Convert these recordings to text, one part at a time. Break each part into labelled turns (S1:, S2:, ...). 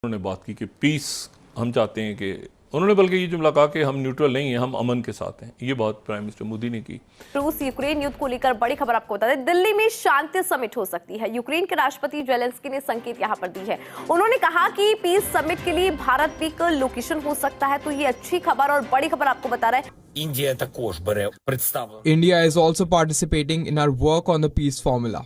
S1: उन्होंने बात की कि पीस हम चाहते हैं कि उन्होंने बल्कि ये जुमला कहा कि हम न्यूट्रल नहीं हैं, हम अमन के साथ हैं। ये बात प्राइम मिनिस्टर मोदी ने की।
S2: रूस यूक्रेन युद्ध को लेकर बड़ी खबर आपको बता दें, दिल्ली में शांति समिट हो सकती है। यूक्रेन के राष्ट्रपति जेलेंस्की ने संकेत यहां पर दी है। उन्होंने कहा कि पीस समिट के लिए भारत भी एक लोकेशन हो सकता है। तो ये अच्छी खबर और बड़ी खबर आपको बता रहे हैं।
S3: India is also participating in our work on the peace formula.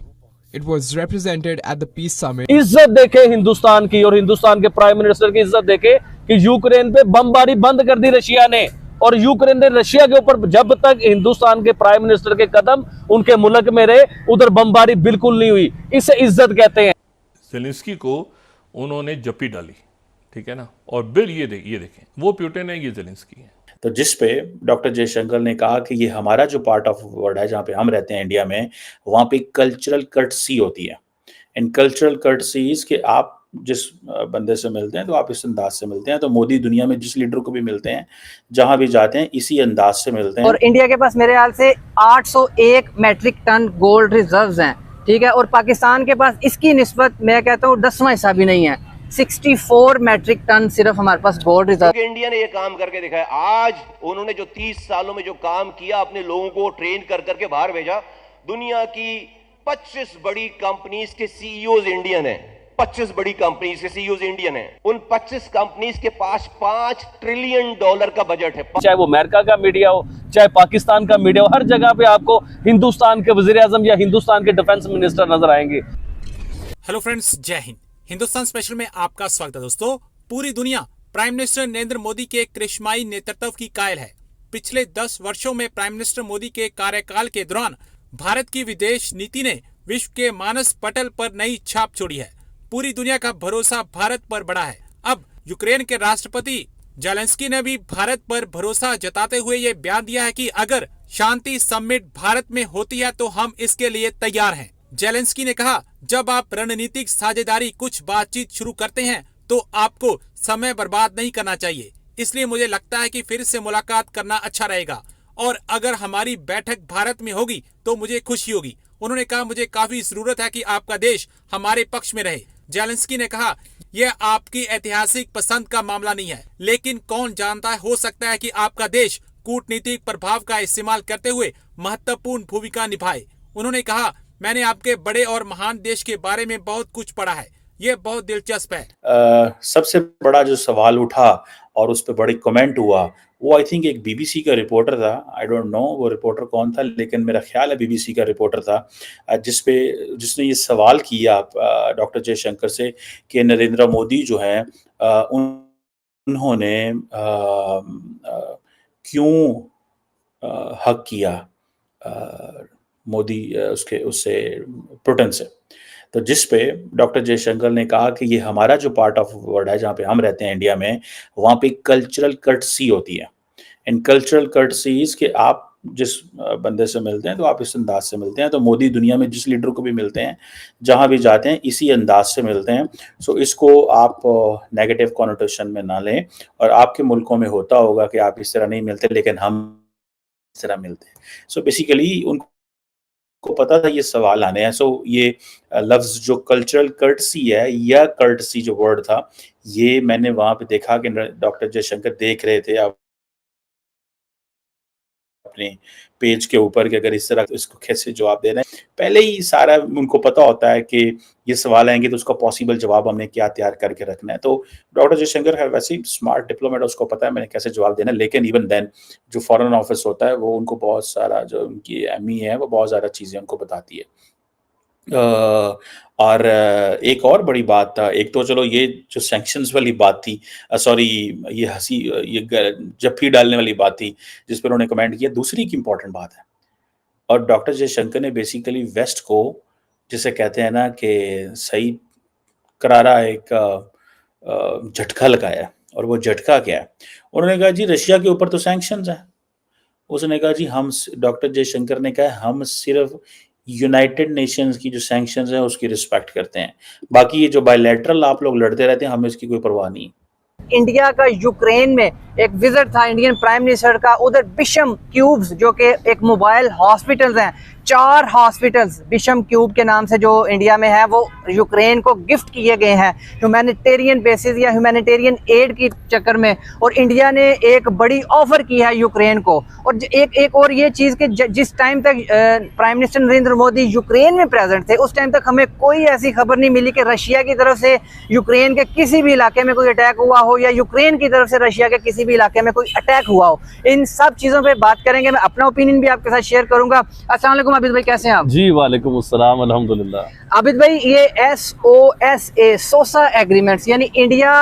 S3: It was represented at the peace summit.
S4: इज्जत देखे हिंदुस्तान की और हिंदुस्तान के प्राइम मिनिस्टर की इज्जत देखे कि यूक्रेन पे बमबारी बंद कर दी रशिया ने, और यूक्रेन ने रशिया के ऊपर जब तक हिंदुस्तान के प्राइम मिनिस्टर के कदम उनके मुल्क में रहे उधर बमबारी बिल्कुल नहीं हुई। इसे इज्जत कहते हैं।
S1: जेलेंस्की को उन्होंने जप्पी डाली, ठीक है ना। और बिल ये देखें, वो पुतिन है, ये जेलेंस्की है।
S5: तो जिस पे डॉक्टर जयशंकर ने कहा कि ये हमारा जो पार्ट ऑफ वर्ल्ड है जहाँ पे हम रहते हैं इंडिया में, वहाँ पे कल्चरल कर्टसी होती है। इन कल्चरल कर्टसीज के आप जिस बंदे से मिलते हैं तो आप इस अंदाज से मिलते हैं। तो मोदी दुनिया में जिस लीडर को भी मिलते हैं, जहाँ भी जाते हैं, इसी अंदाज से मिलते हैं।
S6: और इंडिया के पास मेरे ख्याल से 801 मैट्रिक टन गोल्ड रिजर्व्स हैं, ठीक है। और पाकिस्तान के पास इसकी निस्बत मैं कहता हूँ 10वां हिस्सा भी नहीं है। 64 मैट्रिक टन सिर्फ हमारे पास गोल्ड रिजर्व।
S7: इंडिया ने ये काम करके दिखाया। आज उन्होंने जो 30 सालों में जो काम किया, अपने लोगों को ट्रेन कर करके बाहर भेजा। दुनिया की 25 बड़ी कंपनीज के सीईओज इंडियन है। 25 बड़ी कंपनीज के सीईओज इंडियन है। उन 25 कंपनीज के पास $5 ट्रिलियन का बजट है।
S4: चाहे वो अमेरिका का मीडिया हो, चाहे पाकिस्तान का मीडिया हो, हर जगह पे आपको हिंदुस्तान के वजीर आजम या हिंदुस्तान के डिफेंस मिनिस्टर नजर आएंगे।
S8: हेलो फ्रेंड्स, जय हिंद। हिंदुस्तान स्पेशल में आपका स्वागत है। दोस्तों, पूरी दुनिया प्राइम मिनिस्टर नरेंद्र मोदी के करिश्माई नेतृत्व की कायल है। पिछले 10 वर्षों में प्राइम मिनिस्टर मोदी के कार्यकाल के दौरान भारत की विदेश नीति ने विश्व के मानस पटल पर नई छाप छोड़ी है। पूरी दुनिया का भरोसा भारत पर बढ़ा है। अब यूक्रेन के राष्ट्रपति जेलेंस्की ने भी भारत पर भरोसा जताते हुए ये बयान दिया है कि अगर शांति समिट भारत में होती है तो हम इसके लिए तैयार हैं। जेलेंस्की ने कहा, जब आप रणनीतिक साझेदारी कुछ बातचीत शुरू करते हैं तो आपको समय बर्बाद नहीं करना चाहिए। इसलिए मुझे लगता है कि फिर से मुलाकात करना अच्छा रहेगा, और अगर हमारी बैठक भारत में होगी तो मुझे खुशी होगी। उन्होंने कहा, मुझे काफी जरूरत है कि आपका देश हमारे पक्ष में रहे। जेलेंस्की ने कहा, यह आपकी ऐतिहासिक पसंद का मामला नहीं है, लेकिन कौन जानता है, हो सकता है कि आपका देश कूटनीतिक प्रभाव का इस्तेमाल करते हुए महत्वपूर्ण भूमिका निभाए। उन्होंने कहा, मैंने आपके बड़े और महान देश के बारे में बहुत कुछ पढ़ा है, ये बहुत दिलचस्प है।
S5: सबसे बड़ा जो सवाल उठा और उस पर बड़ी कमेंट हुआ, वो आई थिंक एक बीबीसी का रिपोर्टर था। आई डोंट नो वो रिपोर्टर कौन था, लेकिन मेरा ख्याल है बीबीसी का रिपोर्टर था, जिसने ये सवाल किया डॉक्टर जयशंकर से कि नरेंद्र मोदी जो हैं उन्होंने क्यों हक किया मोदी उससे पुतिन से। तो जिस पे डॉक्टर जयशंकर ने कहा कि ये हमारा जो पार्ट ऑफ वर्ल्ड है जहाँ पे हम रहते हैं इंडिया में, वहाँ पे कल्चरल कर्टसी होती है। इन कल्चरल कर्टसीज के आप जिस बंदे से मिलते हैं तो आप इस अंदाज से मिलते हैं। तो मोदी दुनिया में जिस लीडर को भी मिलते हैं, जहाँ भी जाते हैं, इसी अंदाज से मिलते हैं। सो इसको आप नेगेटिव कॉनोटेशन में ना लें। और आपके मुल्कों में होता होगा कि आप इस तरह नहीं मिलते, लेकिन हम इस तरह मिलते हैं। सो बेसिकली उनको पता था ये सवाल आने हैं। सो ये लफ्ज जो कल्चरल कर्टसी है या कर्टसी जो वर्ड था, ये मैंने वहां पे देखा कि डॉक्टर जयशंकर देख रहे थे अपने पेज के ऊपर कि अगर इस तरह इसको कैसे जवाब देना है। पहले ही सारा उनको पता होता है कि ये सवाल आएंगे तो उसका पॉसिबल जवाब हमने क्या तैयार करके रखना है। तो डॉक्टर जयशंकर है वैसे ही स्मार्ट डिप्लोमेट, उसको पता है मैंने कैसे जवाब देना है। लेकिन इवन देन जो फॉरेन ऑफिस होता है वो उनको बहुत सारा, जो उनकी एमई है वो बहुत ज़्यादा चीज़ें उनको बताती है। और एक और बड़ी बात था, एक तो चलो ये जो सैंक्शंस वाली बात थी, सॉरी ये जप्फी डालने वाली बात थी जिस पर उन्होंने कमेंट किया। दूसरी की इंपॉर्टेंट बात है, और डॉक्टर जयशंकर ने बेसिकली वेस्ट को, जिसे कहते हैं ना कि सही करारा एक झटका लगाया। और वो झटका क्या है? उन्होंने कहा, जी रशिया के ऊपर तो सैंक्शंस हैं। उसने कहा, जी हम, डॉक्टर जयशंकर ने कहा, हम सिर्फ यूनाइटेड नेशंस की जो सैंक्शंस हैं उसकी रिस्पेक्ट करते हैं, बाकी ये जो बायलैटरल आप लोग लड़ते रहते हैं, हमें इसकी कोई परवाह नहीं।
S6: इंडिया का यूक्रेन में एक विजिट था इंडियन प्राइम मिनिस्टर का उधर बिशम क्यूब्स जो कि एक मोबाइल हॉस्पिटल्स हैं, 4 हॉस्पिटल्स बिशम क्यूब के नाम से जो इंडिया में है वो यूक्रेन को गिफ्ट किए गए हैं ह्यूमैनिटेरियन बेसिस या ह्यूमैनिटेरियन एड की चक्कर में। और इंडिया ने एक बड़ी ऑफर की है यूक्रेन को। और एक और ये चीज़ कि जिस टाइम तक prime minister Narendra Modi Ukraine में प्रेजेंट थे उस टाइम तक हमें कोई ऐसी खबर नहीं मिली कि रशिया की तरफ से यूक्रेन के किसी भी इलाके में कोई अटैक हुआ हो या यूक्रेन की तरफ से रशिया के किसी भी इलाके में कोई अटैक हुआ हो। इन सब चीज़ों पे बात करेंगे, मैं अपना ओपिनियन भी आपके साथ शेयर करूंगा। अस्सलाम वालेकुम आबिद भाई, कैसे हैं आप?
S4: जी वालेकुम अस्सलाम, अल्हम्दुलिल्लाह।
S6: आबिद भाई, ये SOSA सोसा एग्रीमेंट्स यानी इंडिया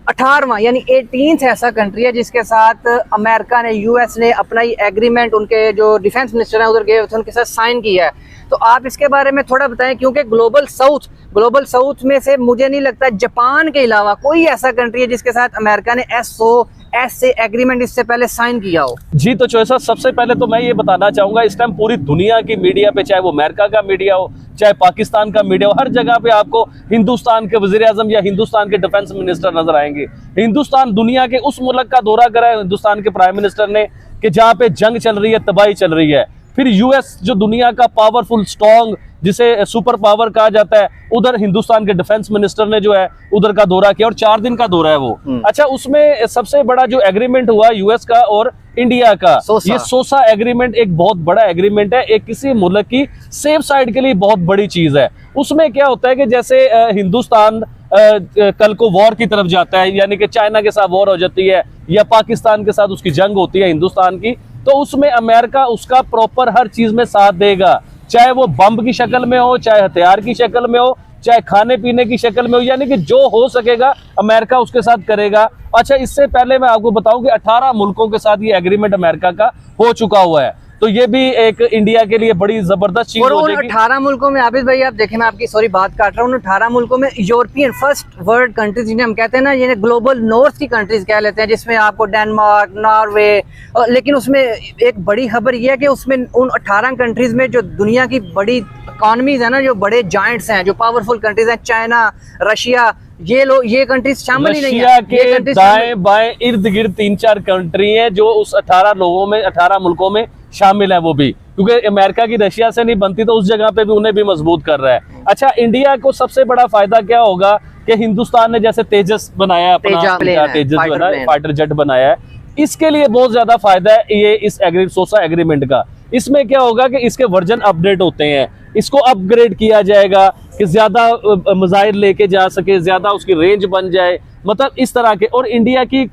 S6: 18वां यानी 18th ऐसा कंट्री है जिसके साथ अमेरिका ने US ने अपना ही एग्रीमेंट उनके जो डिफेंस मिनिस्टर हैं उधर गए थे उनके साथ साइन किया है। तो आप इसके बारे में थोड़ा बताएं, क्योंकि ग्लोबल साउथ में से मुझे नहीं लगता जापान के अलावा कोई ऐसा कंट्री है जिसके साथ अमेरिका ने SOSA एग्रीमेंट इससे पहले साइन किया हो।
S4: जी तो चौसा, सबसे पहले तो मैं ये बताना चाहूंगा, इस टाइम पूरी दुनिया की मीडिया पे, चाहे वो अमेरिका का मीडिया हो चाहे पाकिस्तान का मीडिया हो, हर जगह पे आपको हिंदुस्तान के वजीर आजम या हिंदुस्तान के डिफेंस मिनिस्टर नजर आएंगे। हिंदुस्तान दुनिया के उस मुल्क का दौरा करा है हिंदुस्तान के प्राइम मिनिस्टर ने कि जहाँ पे जंग चल रही है, तबाही चल रही है। फिर US जो दुनिया का पावरफुल स्ट्रॉन्ग जिसे सुपर पावर कहा जाता है, उधर हिंदुस्तान के डिफेंस मिनिस्टर ने जो है उधर का दौरा किया और 4 दिन का दौरा है वो। अच्छा, उसमें सबसे बड़ा जो एग्रीमेंट हुआ US का और इंडिया का, ये सोसा एग्रीमेंट एक बहुत बड़ा एग्रीमेंट है, एक किसी मुल्क की सेफ साइड के लिए बहुत बड़ी चीज है। उसमें क्या होता है कि जैसे हिंदुस्तान कल को वॉर की तरफ जाता है, यानी कि चाइना के साथ वॉर हो जाती है या पाकिस्तान के साथ उसकी जंग होती है हिंदुस्तान की, तो उसमें अमेरिका उसका प्रॉपर हर चीज में साथ देगा, चाहे वो बम की शक्ल में हो, चाहे हथियार की शक्ल में हो, चाहे खाने पीने की शक्ल में हो, यानी कि जो हो सकेगा अमेरिका उसके साथ करेगा। अच्छा, इससे पहले मैं आपको बताऊं कि 18 मुल्कों के साथ ये एग्रीमेंट अमेरिका का हो चुका हुआ है, तो ये भी एक इंडिया के लिए बड़ी जबरदस्त चीज हो जाएगी।
S6: 18 मुल्कों में आबिद भाई आप देखें, मैं आपकी सॉरी बात काट रहा हूँ, 18 मुल्कों में यूरोपियन फर्स्ट वर्ल्ड कंट्रीज जिन्हें हम कहते हैं ना, ये ग्लोबल नॉर्थ की कंट्रीज कह लेते हैं, जिसमें आपको डेनमार्क, नॉर्वे, लेकिन उसमें एक बड़ी खबर यह है कि उसमें उन 18 कंट्रीज में जो दुनिया की बड़ी इकॉनमीज है ना, जो बड़े जायंट्स हैं, जो पावरफुल कंट्रीज हैं, चाइना, रशिया, ये कंट्रीज शामिल ही नहीं है।
S4: रशिया के दाएं बाएं इर्द गिर्द 3-4 कंट्री हैं जो उस 18 मुल्कों में शामिल है, वो भी क्योंकि अमेरिका की रशिया से नहीं बनती तो उस जगह पे भी उन्हें भी मजबूत कर रहा है। अच्छा, इंडिया को सबसे बड़ा फायदा क्या होगा कि हिंदुस्तान ने जैसे तेजस बनाया, अपना तेजस बनाया, फाइटर जेट बनाया है, इसके लिए बहुत ज्यादा फायदा है ये इस सोसा एग्रीमेंट का। इसमें क्या होगा कि इसके वर्जन अपडेट होते हैं, इसको अपग्रेड किया जाएगा कि ज्यादा मिसाइल लेके जा सके, ज्यादा उसकी रेंज बन जाए, मतलब इस तरह के। और इंडिया की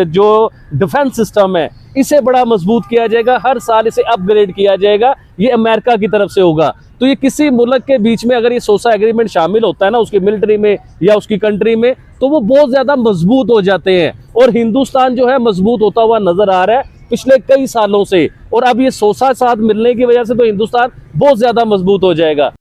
S4: जो डिफेंस सिस्टम है इसे बड़ा मजबूत किया जाएगा, हर साल इसे अपग्रेड किया जाएगा, ये अमेरिका की तरफ से होगा। तो ये किसी मुल्क के बीच में अगर ये सोसा एग्रीमेंट शामिल होता है ना, उसकी मिलिट्री में या उसकी कंट्री में, तो वो बहुत ज्यादा मजबूत हो जाते हैं। और हिंदुस्तान जो है मजबूत होता हुआ नजर आ रहा है पिछले कई सालों से, और अब ये सोसा साथ मिलने की वजह से तो हिंदुस्तान बहुत ज्यादा मजबूत हो जाएगा।